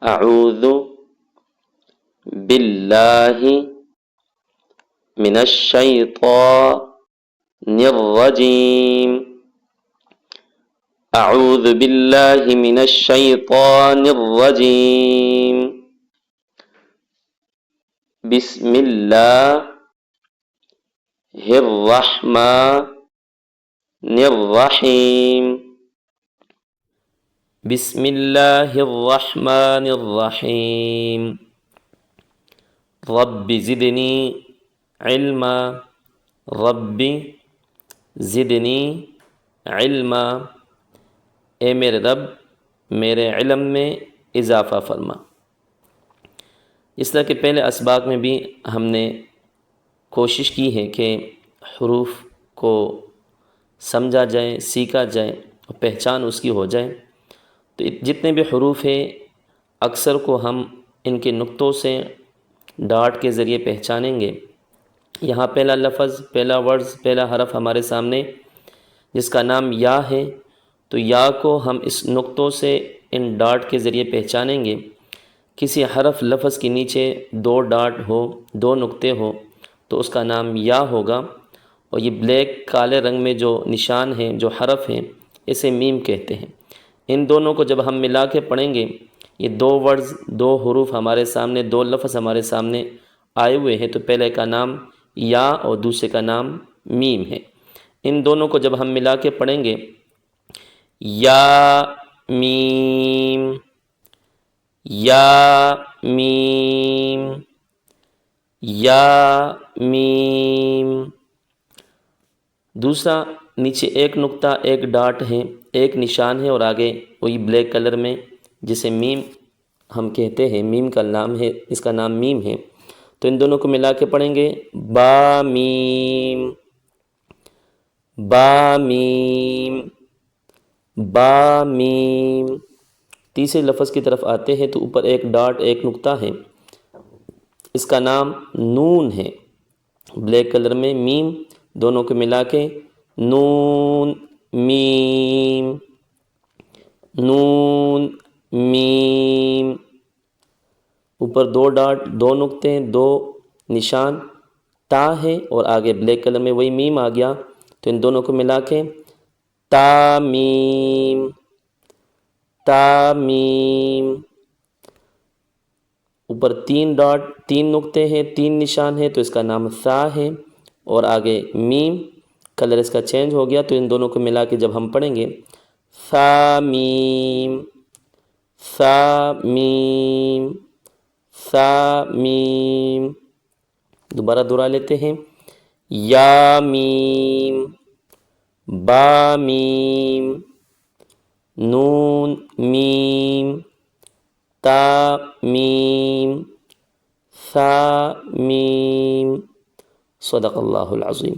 أعوذ بالله من الشيطان الرجيم. أعوذ بالله من الشيطان الرجيم. بسم الله الرحمن الرحيم. بسم الله الرحمن الرحيم. رب زدني علما. رب زدنی علما، اے میرے رب میرے علم میں اضافہ فرما۔ اس طرح کے پہلے اسباق میں بھی ہم نے کوشش کی ہے کہ حروف کو سمجھا جائے، سیکھا جائے اور پہچان اس کی ہو جائے۔ تو جتنے بھی حروف ہیں اکثر کو ہم ان کے نقطوں سے ڈاٹ کے ذریعے پہچانیں گے۔ یہاں پہلا لفظ، پہلا ورڈز، پہلا حرف ہمارے سامنے جس کا نام یا ہے، تو یا کو ہم اس نقطوں سے ان ڈاٹ کے ذریعے پہچانیں گے۔ کسی حرف لفظ کے نیچے دو ڈاٹ ہو، دو نقطے ہو تو اس کا نام یا ہوگا، اور یہ بلیک کالے رنگ میں جو نشان ہیں، جو حرف ہیں، اسے میم کہتے ہیں۔ ان دونوں کو جب ہم ملا کے پڑھیں گے، یہ دو ورڈز، دو حروف ہمارے سامنے، دو لفظ ہمارے سامنے آئے ہوئے ہیں، تو پہلے کا نام یا اور دوسرے کا نام میم ہے۔ ان دونوں کو جب ہم ملا کے پڑھیں گے، یا میم، یا میم، یا میم۔ دوسرا نیچے ایک نقطہ، ایک ڈاٹ ہے، ایک نشان ہے، اور آگے وہی بلیک کلر میں جسے میم ہم کہتے ہیں، میم کا نام ہے، اس کا نام میم ہے۔ تو ان دونوں کو ملا کے پڑھیں گے، با میم، با میم، با میم۔ تیسرے لفظ کی طرف آتے ہیں تو اوپر ایک ڈاٹ، ایک نقطہ ہے، اس کا نام نون ہے، بلیک کلر میں میم، دونوں کو ملا کے نون میم، نون میم۔ اوپر دو ڈاٹ، دو نقطے، دو نشان، تا ہے، اور آگے بلیک کلر میں وہی میم آ گیا، تو ان دونوں کو ملا کے تا میم، تا میم۔ اوپر تین ڈاٹ، تین نقطے ہیں، تین نشان ہے، تو اس کا نام ثا ہے، اور آگے میم، کلر اس کا چینج ہو گیا، تو ان دونوں کو ملا کے جب ہم پڑھیں گے، ثا میم، ثا میم، ثا میم۔ دوبارہ دہرا لیتے ہیں، یا میم، با میم، نون میم، تا میم، ثا میم۔ صدق اللہ العظیم۔